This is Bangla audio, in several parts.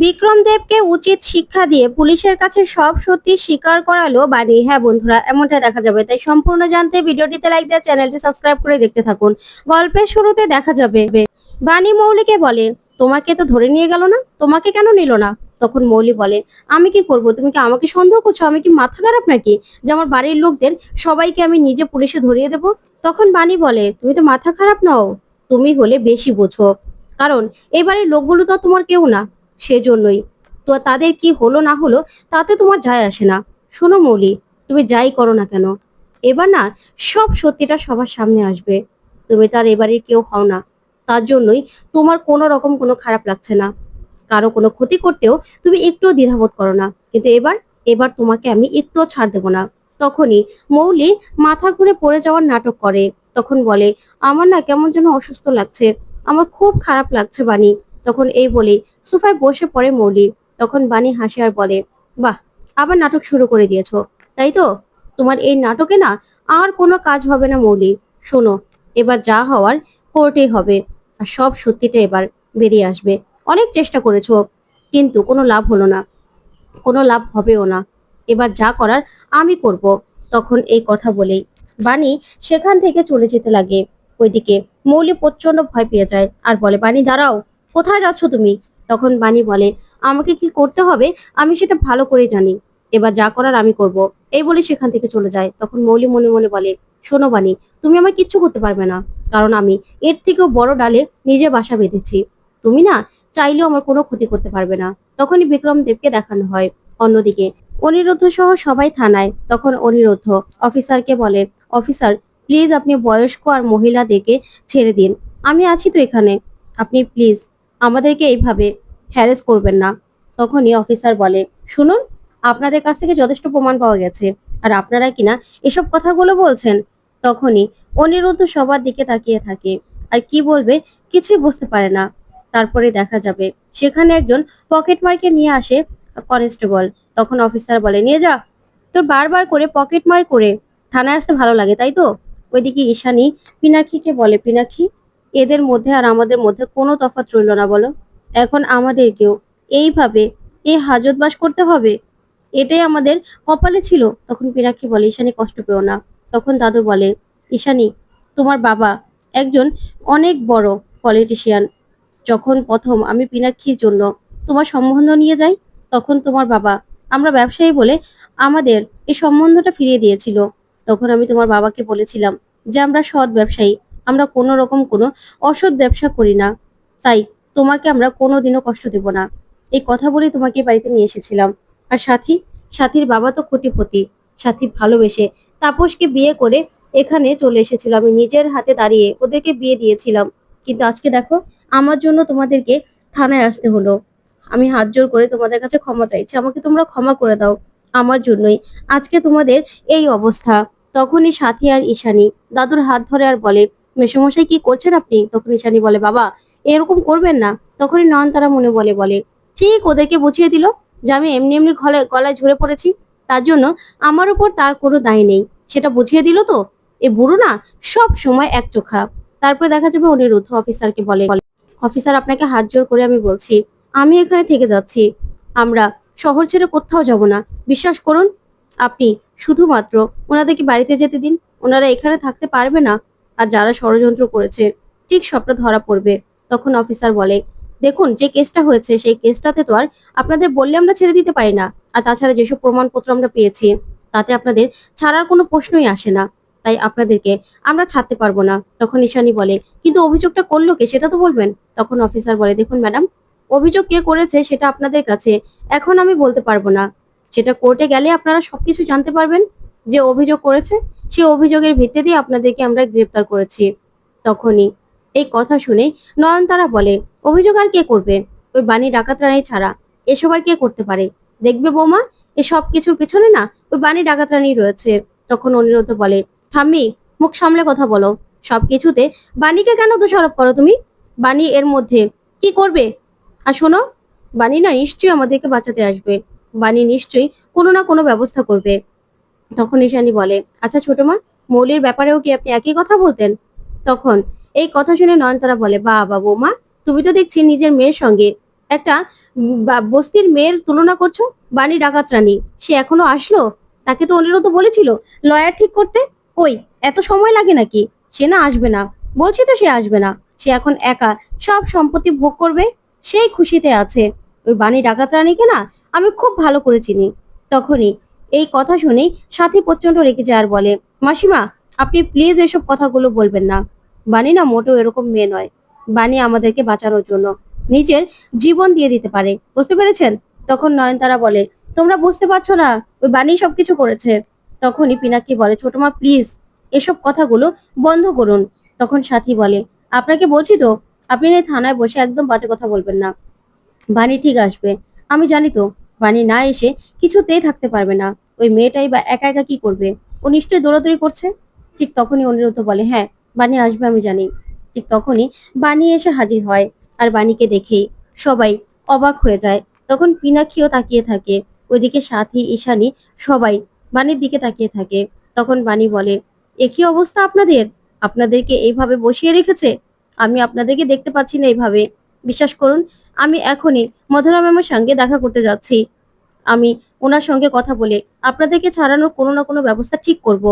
বিক্রম দেবকে উচিত শিক্ষা দিয়ে পুলিশের কাছে সব সত্যি স্বীকার করালো বাণী। হ্যাঁ বন্ধুরা, এমনটা দেখা যাবে। তাই সম্পূর্ণ জানতে ভিডিওটিতে লাইক দিয়ে চ্যানেলটি সাবস্ক্রাইব করে দেখতে থাকুন। গল্পের শুরুতে দেখা যাবে বাণী মৌলিকে বলে, তোমাকে তো ধরে নিয়ে গেল না, তোমাকে কেন নিল না? তখন মৌলি বলে, আমি কি করব? তুমি কি আমাকে সন্দেহ করছো? আমি কি মাথা খারাপ নাকি যে আমার বাড়ির লোকদের সবাইকে আমি নিজে পুলিশে ধরিয়ে দেব? তখন বাণী বলে, তুমি তো মাথা খারাপ নও, তুমি হলে বেশি বোঝো। কারণ এই বাড়ির লোকগুলো তো তোমার কেউ না, সেজন্যই তো তাদের কি হলো না হলো তাতে তোমার যায় আসে না। শোনো মৌলি, তুমি যাই করো না কেন, এবার না সব সত্যিটা সবার সামনে আসবে। তুমি তার এবারের কেউ হও না, তার জন্যই তোমার কোনো রকম কোনো খারাপ লাগছে না। কারো কোনো ক্ষতি করতেও তুমি একটুও দ্বিধাবোধ করো না, কিন্তু এবার এবার তোমাকে আমি একটুও ছাড় দেবো না। তখনই মৌলি মাথা ঘুরে পড়ে যাওয়ার নাটক করে। তখন বলে, আমার না কেমন যেন অসুস্থ লাগছে, আমার খুব খারাপ লাগছে বাণী। তখন এই বলে সোফায় বসে পড়ে মৌলি। তখন বাণী হাসে আর বলে, বাহ, আবার নাটক শুরু করে দিয়েছো, তাই তো? তোমার এই নাটকে না আর কোনো কাজ হবে না মৌলি। শোনো, এবার যা হওয়ার কোর্টেই হবে, আর সব সত্যিটা এবার বেরিয়ে আসবে। অনেক চেষ্টা করেছো, কিন্তু কোনো লাভ হলো না, কোনো লাভ হবেও না। এবার যা করার আমি করব। তখন এই কথা বলেই বাণী সেখান থেকে চলে যেতে লাগে। ওইদিকে মৌলি প্রচন্ড ভয় পেয়ে যায় আর বলে, বাণী দাঁড়াও, কোথায় যাচ্ছ তুমি? তখন বাণী বলে, আমাকে কি করতে হবে আমি সেটা ভালো করে জানি, এবার যা করার আমি করব। এই বলে সেখান থেকে চলে যায়। তখন মৌলি মনে মনে বলে, শোনো বাণী, তুমি আমার কিচ্ছু করতে পারবে না, কারণ আমি এর থেকেও বড় ডালে নিজে বাসা বেঁধেছি। তুমি না চাইলেও আমার কোনো ক্ষতি করতে পারবে না। তখনই বিক্রম দেবকে দেখানো হয়। অন্যদিকে অনিরুদ্ধ সহ সবাই থানায়। তখন অনিরুদ্ধ অফিসারকে বলে, অফিসার প্লিজ আপনি বয়স্ক আর মহিলাদেরকে ছেড়ে দিন, আমি আছি তো এখানে, আপনি প্লিজ আমাদেরকে এইভাবে হ্যারেস করবেন না। তখনই অফিসার বলে, শুনুন, আপনাদের কাছ থেকে যথেষ্ট প্রমাণ পাওয়া গেছে, আর আপনারা কিনা এসব কথাগুলো বলছেন। তখনই অনিরুদ্ধ সবার দিকে তাকিয়ে থাকে আর কি বলবে কিছুই বুঝতে পারে না। তারপরে দেখা যাবে সেখানে একজন পকেট মারকে নিয়ে আসে কনস্টেবল। তখন অফিসার বলে, নিয়ে যা, তোর বারবার করে পকেট মার করে থানায় আসতে ভালো লাগে তাই তো? ওইদিকে ঈশানী পিনাক্ষীকে বলে, পিনাক্ষী, এদের মধ্যে আর আমাদের মধ্যে কোনো তফাৎ রইল না বলো? এখন আমাদেরকেও এইভাবে এই হাজতবাস করতে হবে, এটাই আমাদের কপালে ছিল। তখন পিনাক্ষী বলে, ঈশানী কষ্ট পেও না। তখন দাদু বলে, ঈশানী, তোমার বাবা একজন অনেক বড় পলিটিশিয়ান। যখন প্রথম আমি পিনাক্ষীর জন্য তোমার সম্বন্ধ নিয়ে যাই, তখন তোমার বাবা আমরা ব্যবসায়ী বলে আমাদের এই সম্বন্ধটা ফিরিয়ে দিয়েছিল। তখন আমি তোমার বাবাকে বলেছিলাম যে আমরা সৎ ব্যবসায়ী, আমরা কোনো রকম কোনো অসৎ ব্যবসা করি না, তাই তোমাকে আমরা কোনোদিনও কষ্ট দেব না। এই কথা বলে তোমাকে বাড়িতে নিয়ে এসেছিলাম। আর সাথীর বাবা তো কোটিপতি, সাথী ভালোবেসে তাপসকে বিয়ে করে এখানে চলে এসেছিল। আমি নিজের হাতে দাঁড়িয়ে ওদেরকে বিয়ে দিয়েছিলাম, কিন্তু আজকে দেখো আমার জন্য তোমাদেরকে থানায় আসতে হলো। আমি হাত জোর করে তোমাদের কাছে ক্ষমা চাইছি, আমাকে তোমরা ক্ষমা করে দাও। আমার জন্যই আজকে তোমাদের এই অবস্থা। তখনই সাথী আর ঈশানী দাদুর হাত ধরে আর বলে, মেসোমশাই কি করছেন আপনি? তখন ঈশানী বলে, বাবা এরকম করবেন না। তখনই নয়নতারা মনে বলে, ঠিক ওদেরকে বুঝিয়ে দিল যে আমি এমনি এমনি গলায় ঝরে পড়েছি, তার জন্য আমার উপর তার কোনো দায় নেই, সেটা বুঝিয়ে দিল তো। এ বুড়ো না সব সময় এক চোখা। তারপরে দেখা যাবে অনিরুদ্ধ অফিসারকে বলে, অফিসার আপনাকে হাত জোর করে আমি বলছি, আমি এখানে থেকে যাচ্ছি, আমরা শহর ছেড়ে কোথাও যাব না। বিশ্বাস করুন, আপনি শুধুমাত্র ওনাদেরকে বাড়িতে যেতে দিন, ওনারা এখানে থাকতে পারবে না। আর যারা ষড়যন্ত্র করেছে ঠিক সবটা ধরা পড়বে। তখন অফিসার বলে, দেখুন যে কেসটা হয়েছে সেই কেসটাতে তো আর আপনাদের বললে আমরা ছেড়ে দিতে পারি না। আর তাছাড়া যেসব প্রমাণপত্র আমরা পেয়েছি তাতে আপনাদের ছাড়ার কোনো প্রশ্নই আসে না, তাই আপনাদেরকে আমরা ছাড়তে পারবো না। তখন ঈশানী বলে, কিন্তু অভিযোগটা করলো কে সেটা তো বলবেন। তখন অফিসার বলে, দেখুন ম্যাডাম, অভিযোগ কে করেছে সেটা আপনাদের কাছে এখন আমি বলতে পারবো না, সেটা কোর্টে গেলে আপনারা সবকিছু জানতে পারবেন। যে অভিযোগ করেছে সেই অভিযোগের ভিত্তিতে আপনাদেরকে আমরা গ্রেফতার করেছি। তখনই এই কথা শুনে নয়নতারা বলে, অভিযোগ আর কে করবে? ওই বাণী ডাকাত রানী ছাড়া এসব আর কে করতে পারে? দেখবে বৌমা, এসব কিছুর পিছনে না ওই বাণী ডাকাত রানী রয়েছে। তখন অনিরুদ্ধ বলে, ঠাম্মি, মুখ সামলে কথা বলো, সবকিছুতে বাণীকে কেন দোষারোপ করো তুমি? বাণী এর মধ্যে কি করবে? আর শোনো, বাণী না নিশ্চয়ই আমাদেরকে বাঁচাতে আসবে, বাণী নিশ্চয়ই কোনো না কোনো ব্যবস্থা করবে। তখন ঈশানী বলে, আচ্ছা ছোট মা, মৌলির ব্যাপারেও কি আপনি একই কথা বলতেন? তখন এই কথা শুনে নয়নতারা বলে, বাবা বৌমা, তুমি তো দেখছি নিজের মেয়ের সঙ্গে একটা বস্তির মেয়ের তুলনা করছো? বাণী ডাকাত রানী, সে এখনো আসলো? তাকে তো অনিরুদ্ধ বলেছিল লয়ার ঠিক করতে। কই, এত সময় লাগে নাকি? সে না আসবে না, বলছি তো সে আসবে না। সে এখন একা সব সম্পত্তি ভোগ করবে, সেই খুশিতে আছে। ওই বাণী ডাকাত রানীকে না আমি খুব ভালো করে চিনি। তখনই এই কথা শুনে সাথী প্রচন্ড রেগে যায় আর বলে, মাসিমা, আপনি প্লিজ এসব কথাগুলো বলবেন না। বাণী না মোটেও এরকম মেয়ে নয়। বাণী আমাদেরকে বাঁচানোর জন্য নিজের জীবন দিয়ে দিতে পারে, বুঝতে পেরেছেন? তখন নয়নতারা বলে, তোমরা বুঝতে পারছো না, ওই বাণী সবকিছু করেছে। তখনই পিনাকি বলে, ছোট মা প্লিজ এসব কথাগুলো বন্ধ করুন। তখন সাথী বলে, আপনাকে বলছি তো, আপনি না এই থানায় বসে একদম বাজে কথা বলবেন না। বাণী ঠিক আসবে, আমি জানি তো। বাণী না এসে কিছুতেই থাকতে পারবে না। ওই মেয়েটাই বা একা একা কি করবে? ও নিশ্চয়ই দৌড়াদৌড়ি করছে। ঠিক তখনই অনিরুদ্ধ বলে, হ্যাঁ, বাণী আসবে, আমি জানি। ঠিক তখনই বাণী এসে হাজির হয়। আর বাণীকে দেখেই সবাই অবাক হয়ে যায়। তখন পিনাক্ষীও তাকিয়ে থাকে। ওইদিকে সাথী, ঈশানী সবাই বাণীর দিকে তাকিয়ে থাকে। তখন বাণী বলে, এ কি অবস্থা আপনাদের? আপনাদেরকে এইভাবে বসিয়ে রেখেছে? আমি আপনাদেরকে দেখতে পাচ্ছি না এইভাবে। বিশ্বাস করুন, আমি এখনই মধুরা ম্যামের সঙ্গে দেখা করতে যাচ্ছি। আমি ওনার সঙ্গে কথা বলে আপনাদেরকে ছাড়ানোর কোনো না কোনো ব্যবস্থা ঠিক করব।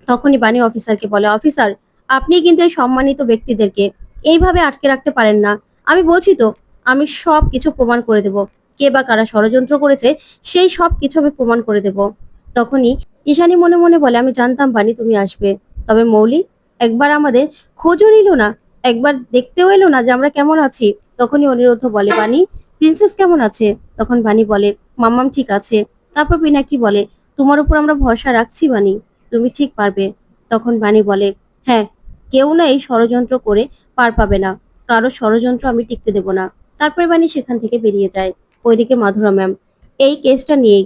তখনই বাণী অফিসারকে বলে, অফিসার, আপনি কিন্তু এই সম্মানিত ব্যক্তিদেরকে এইভাবে আটকে রাখতে পারেন না। আমি বলছি তো, আমি সব কিছু প্রমাণ করে দেব। কে বা কারা ষড়যন্ত্র করেছে সেই সব কিছু আমি প্রমাণ করে দেব। তখনই ঈশানী মনে মনে বলে, আমি জানতাম বাণী তুমি আসবে। তবে মৌলি একবার আমাদের খোঁজও নিল না, একবার দেখতেও এলো না যে আমরা কেমন আছি। তখনই অনিরুদ্ধ বলে, বাণী, প্রিন্সেস কেমন আছে? তখন বাণী বলে, মাম্মাম ঠিক আছে। তারপর পিনাকি বলে, তোমার উপর আমরা ভরসা রাখছি বাণী, তুমি ঠিক পারবে। তখন বাণী বলে, হ্যাঁ, কেউ না এই ষড়যন্ত্র করে পার পাবে না। কারো ষড়যন্ত্র আমি টিকতে দেব না। তারপরে বাণী সেখান থেকে বেরিয়ে যায়। ওইদিকে মাধুরা ম্যাম এই কেসটা নিয়েই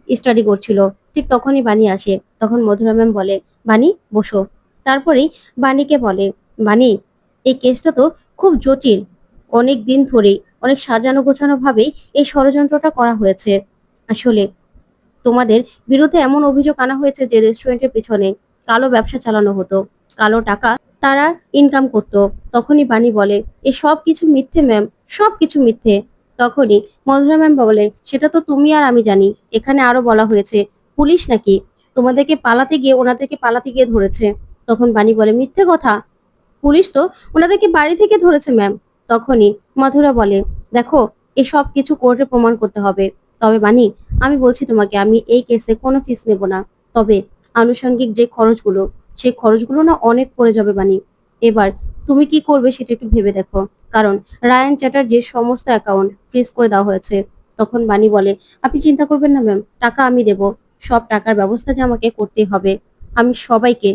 স্টাডি করছিল। ঠিক তখনই বাণী আসে। তখন মধুরা ম্যাম বলে, বাণী বসো। তারপরেই বাণীকে বলে, বাণী, এই কেসটা তো খুব জটিল। অনেক দিন ধরেই অনেক সাজানো গোছানো ভাবেই এই ষড়যন্ত্রটা করা হয়েছে। আসলে তোমাদের বিরুদ্ধে এমন অভিযোগ আনা হয়েছে যে রেস্টুরেন্টের পিছনে কালো ব্যবসা চালানো হতো, কালো টাকা তারা ইনকাম করতো। তখনই বাণী বলে, এ সব কিছু মিথ্যে ম্যাম, সব কিছু মিথ্যে। তখনই মধুরা ম্যাম বলে, সেটা তো তুমি আর আমি জানি। এখানে আরো বলা হয়েছে পুলিশ নাকি তোমাদেরকে পালাতে গিয়ে ওনাদেরকে পালাতে গিয়ে ধরেছে। তখন বাণী বলে, মিথ্যে কথা, পুলিশ তো ওনাদেরকে বাড়ি থেকে ধরেছে ম্যাম। তখনই মাধুরা বলে, দেখো, এসব কিছু কোর্টে প্রমাণ করতে হবে। তবে বাণী, আমি বলছি তোমাকে, আমি এই কেসে কোনো ফিস নেব না। তবে আনুষঙ্গিক যে খরচগুলো, সেই খরচগুলো না অনেক পড়ে যাবে বাণী। এবার তুমি কি করবে সেটা একটু ভেবে দেখো। কারণ রায়ান চ্যাটার্জির সমস্ত অ্যাকাউন্ট ফ্রিজ করে দেওয়া হয়েছে। তখন বাণী বলে, আপনি চিন্তা করবেন না ম্যাম, টাকা আমি দেব। সব টাকার ব্যবস্থা যে আমাকে করতেই হবে। আমি সবাইকে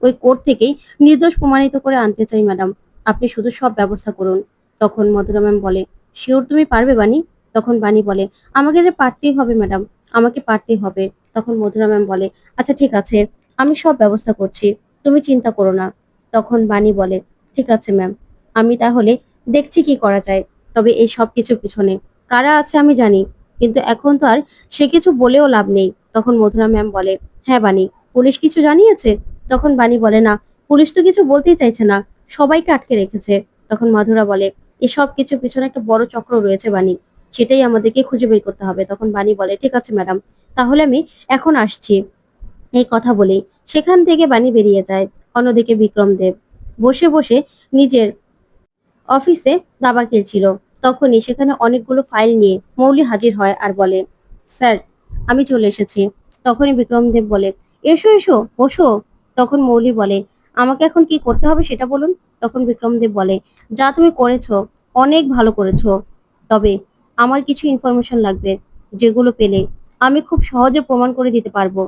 ওই কোর্ট থেকেই নির্দোষ প্রমাণিত করে আনতে চাই ম্যাডাম। আপনি শুধু সব ব্যবস্থা করুন। তখন মধুরা ম্যাম বলে, শিওর তুমি পারবে বাণী? তখন বাণী বলে, আমাকে যে পারতেই হবে ম্যাডাম, আমাকে পারতেই হবে। তখন মধুরা ম্যাম বলে, আচ্ছা ঠিক আছে, আমি সব ব্যবস্থা করছি, তুমি চিন্তা করো না। তখন বাণী বলে, ঠিক আছে ম্যাম, আমি তাহলে দেখছি কি করা যায়। তবে এই সব কিছুর পিছনে কারা আছে আমি জানি, কিন্তু এখন তো আর সে কিছু বলেও লাভ নেই। তখন মধুরা ম্যাম বলে, হ্যাঁ বাণী, পুলিশ কিছু জানিয়েছে? তখন বাণী বলে, না, পুলিশ তো কিছু বলতেই চাইছে না, সবাইকে আটকে রেখেছে। তখন মাধুরা বলে, এসব কিছুর পিছনে একটা বড় চক্র রয়েছে বাণী, সেটাই আমাদেরকে খুঁজে বের করতে হবে। তখন বাণী বলে, ঠিক আছে ম্যাডাম, তাহলে আমি এখন আসছি। এই কথা বলেই সেখান থেকে বাণী বেরিয়ে যায়। অন্যদিকে বিক্রম দেব বসে বসে নিজের অফিসে দাবা খেলছিল। তখনই সেখানে অনেকগুলো ফাইল নিয়ে মৌলি হাজির হয় আর বলে, স্যার, আমি চলে এসেছি। তখনই বিক্রমদেব বলে, এসো এসো, বসো। তখন মৌলি বলে, আমাকে এখন কি করতে হবে সেটা বলুন। তখন বিক্রমদেব বলে, যা তুমি করেছো অনেক ভালো করেছো। তবে আমার কিছু ইনফরমেশন লাগবে, যেগুলো পেলে আমি খুব সহজে প্রমাণ করে দিতে পারবো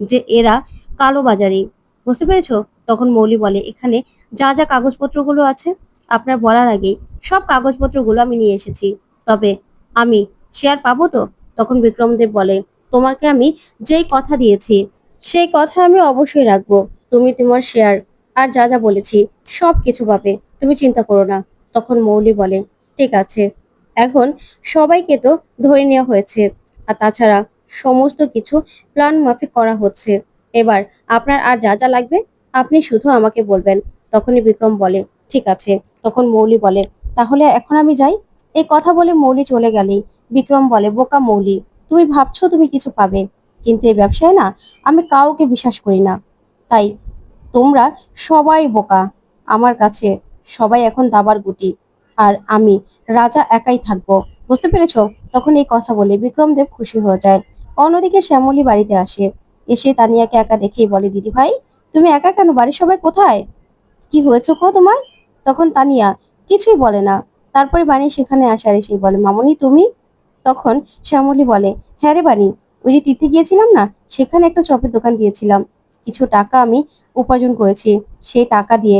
যে এরা কালোবাজারি। বুঝতে পেরেছো? তখন মৌলি বলে, এখানে যা যা কাগজপত্রগুলো আছে আপনার বলার আগেই সব কাগজপত্রগুলো আমি নিয়ে এসেছি। তবে আমি শেয়ার পাবো তো? তখন বিক্রমদেব বলে, তোমাকে আমি যেই কথা দিয়েছি সেই কথা আমি অবশ্যই রাখবো। তুমি তোমার শেয়ার আর যা যা বলেছি সব কিছু পাবে, তুমি চিন্তা করো না। তখন মৌলি বলে, ঠিক আছে, এখন সবাইকে তো ধরে নেওয়া হয়েছে, আর তাছাড়া সমস্ত কিছু প্ল্যান মাফিক করা হচ্ছে। এবার আপনার আর যা যা লাগবে আপনি শুধু আমাকে বলবেন। তখনই বিক্রম বলে, ঠিক আছে। তখন মৌলি বলে, তাহলে এখন আমি যাই? এই কথা বলে মৌলি চলে গেলেই বিক্রম বলে, বোকা মৌলি, তুমি ভাবছো তুমি কিছু পাবে, কিন্তু এই ব্যবসায় না আমি কাউকে বিশ্বাস করি না। তাই তোমরা সবাই বোকা। আমার কাছে সবাই এখন দাবার গুটি, আর আমি রাজা একাই থাকবো, বুঝতে পেরেছো? তখন এই কথা বলে বিক্রমদেব খুশি হয়ে যায়। অন্যদিকে শ্যামলী বাড়িতে আসে, এসে তানিয়াকে একা দেখেই বলে, দিদি ভাই তুমি একা কেন, বাড়ির সবাই কোথায়, কি হয়েছে গো তোমার? তখন তানিয়া কিছুই বলে না। তারপরে বাণী সেখানে আসে আর এসেই বলে, মামুনি তুমি? তখন শ্যামলী বলে, হ্যাঁ রে বাণী, ওই যে তিথি গিয়েছিলাম না, সেখানে একটা চপের দোকান দিয়েছিলাম, কিছু টাকা আমি উপার্জন করেছি, সেই টাকা দিয়ে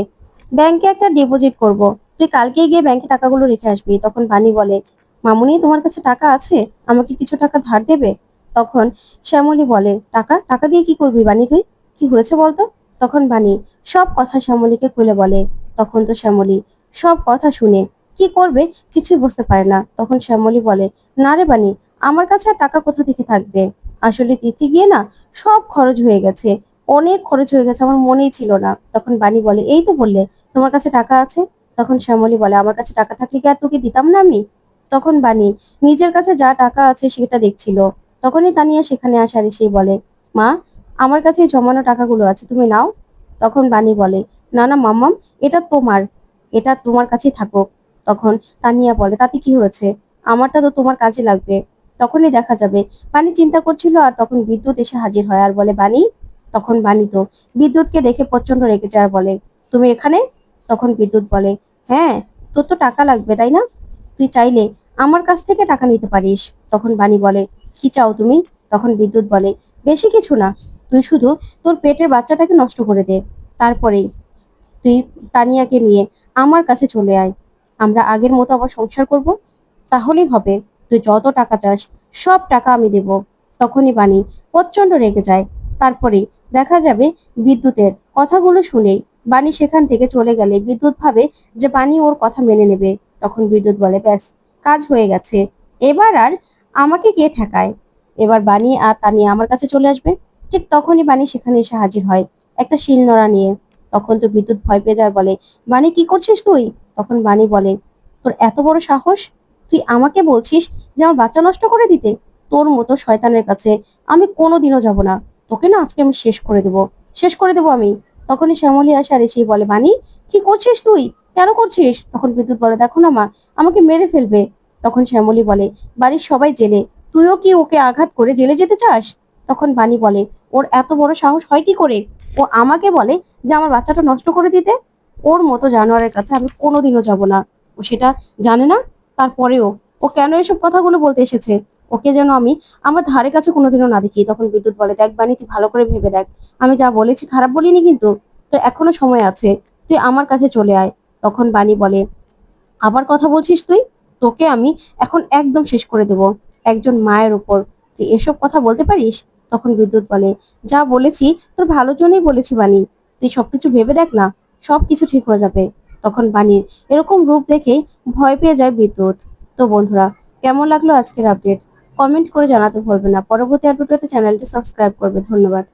ব্যাংকে একটা ডিপোজিট করব, তুই কালকে গিয়ে ব্যাংকে টাকাগুলো রেখে আসবি। তখন বাণী বলে, মামুনি তোমার কাছে টাকা আছে, আমাকে কিছু টাকা ধার দেবে? তখন শ্যামলী বলে, টাকা টাকা দিয়ে কি করবি বাণী তুই, কি হয়েছে বলতো? তখন বাণী সব কথা শ্যামলীকে খুলে বলে। তখন তো শ্যামলী সব কথা শুনে কি করবে কিছুই বুঝতে পারে না। তখন শ্যামলী বলে, না রে বাণী, আমার কাছে আর টাকা কোথা থেকে থাকবে, আসলে তিথি গিয়ে না সব খরচ হয়ে গেছে, অনেক খরচ হয়ে গেছে, আমার মনেই ছিল না। তখন বাণী বলে, এই তো বললে তোমার কাছে টাকা আছে। তখন শ্যামলী বলে, আমার কাছে টাকা থাকলে কি আর তোকে দিতাম না আমি? তখন বাণী নিজের কাছে যা টাকা আছে সেটা দেখছিল। তখনই তানিয়া সেখানে আসার এসেই বলে, মা আমার কাছে এই জমানো টাকাগুলো আছে, তুমি নাও। তখন বাণী বলে, না না মাম্মাম, এটা তোমার, এটা তোমার কাছেই থাকুক। তখন তানিয়া বলে, তাতে কি হয়েছে, আমারটা তো তোমার কাজে লাগবে, তখনই দেখা যাবে। বাণী চিন্তা করছিল আর তখন বিদ্যুৎ এসে হাজির হয় আর বলে, বাণী। তখন বাণী তো বিদ্যুৎকে দেখে প্রচন্ড রেগে যায় আর বলে, তুমি এখানে? তখন বিদ্যুৎ বলে, হ্যাঁ, তোর তো টাকা লাগবে তাই না, তুই চাইলে আমার কাছ থেকে টাকা নিতে পারিস। তখন বাণী বলে, কি চাও তুমি? তখন বিদ্যুৎ বলে, বেশি কিছু না, তুই শুধু তোর পেটের বাচ্চাটাকে নষ্ট করে দে, তারপরেই তুই তানিয়াকে নিয়ে আমার কাছে চলে আয়, আমরা আগের মতো আবার সংসার করব, তাহলেই হবে, তুই যত টাকা চাস সব টাকা আমি দেব। তখনই বাণী প্রচন্ড রেগে যায়। তারপরে দেখা যাবে বিদ্যুতের কথাগুলো শুনেই বাণী সেখান থেকে চলে গেলে বিদ্যুৎ ভাবে যে বাণী ওর কথা মেনে নেবে। তখন বিদ্যুৎ বলে, ব্যাস, কাজ হয়ে গেছে, এবার আর আমাকে কে ঠেকায়, এবার বাণী আর তানিয়া আমার কাছে চলে আসবে। ঠিক তখনই বাণী সেখানে এসে হাজির হয় একটা শিলনোড়া নিয়ে। তখন তো বিদ্যুৎ ভয় পেয়ে যায়, বলে, বাণী কি করছিস তুই? তখন বাণী বলে, তোর এত বড় সাহস, তুই আমাকে বলছিস যে আমার বাচ্চা নষ্ট করে দিতে, তোর মতো শয়তানের কাছে আমি কোনোদিনও যাব না, তোকে না আজকে আমি শেষ করে দেবো, শেষ করে দেবো আমি। তখনই শ্যামলী আসে আর এসেই বলে, বাণী কি করছিস তুই, কেন করছিস? তখন বিদ্যুৎ বলে, দেখো না মা, আমাকে মেরে ফেলবে। তখন শ্যামলী বলে, বাড়ির সবাই জেলে, তুইও কি ওকে আঘাত করে জেলে যেতে চাস? তখন বাণী বলে, ওর এত বড় সাহস হয় কি করে, ও আমাকে বলে যে আমার বাচ্চাটা নষ্ট করে দিতে, ওর মতো জানোয়ারের কাছে আমি কোনোদিনও যাব না, ও সেটা জানে না, তারপরেও ও কেন এসব কথাগুলো বলতে এসেছে, ওকে যেন আমি আমার ধারে কাছে কোনোদিনও না দেখি। তখন বিদ্যুৎ বলে, দেখ বাণী, তুই ভালো করে ভেবে দেখ, আমি যা বলেছি খারাপ বলিনি কিন্তু, তো এখনো সময় আছে, তুই আমার কাছে চলে আয়। তখন বাণী বলে, আবার কথা বলছিস তুই, তোকে আমি এখন একদম শেষ করে দেব, একজন মায়ের উপর তুই এসব কথা বলতে পারিস? তখন বিদ্যুৎ বলে, যা বলেছি তোর ভালোর জন্যই বলেছি বাণী, তুই সবকিছু ভেবে দেখ না, সবকিছু ঠিক হয়ে যাবে। তখন বাণীর এরকম রূপ দেখে ভয় পেয়ে যায় বিদ্যুৎ। তো বন্ধুরা, কেমন লাগলো আজকের আপডেট, কমেন্ট করে জানাতে ভুলবেন না। পরবর্তী আপডেটে চ্যানেলটি সাবস্ক্রাইব করবে। ধন্যবাদ।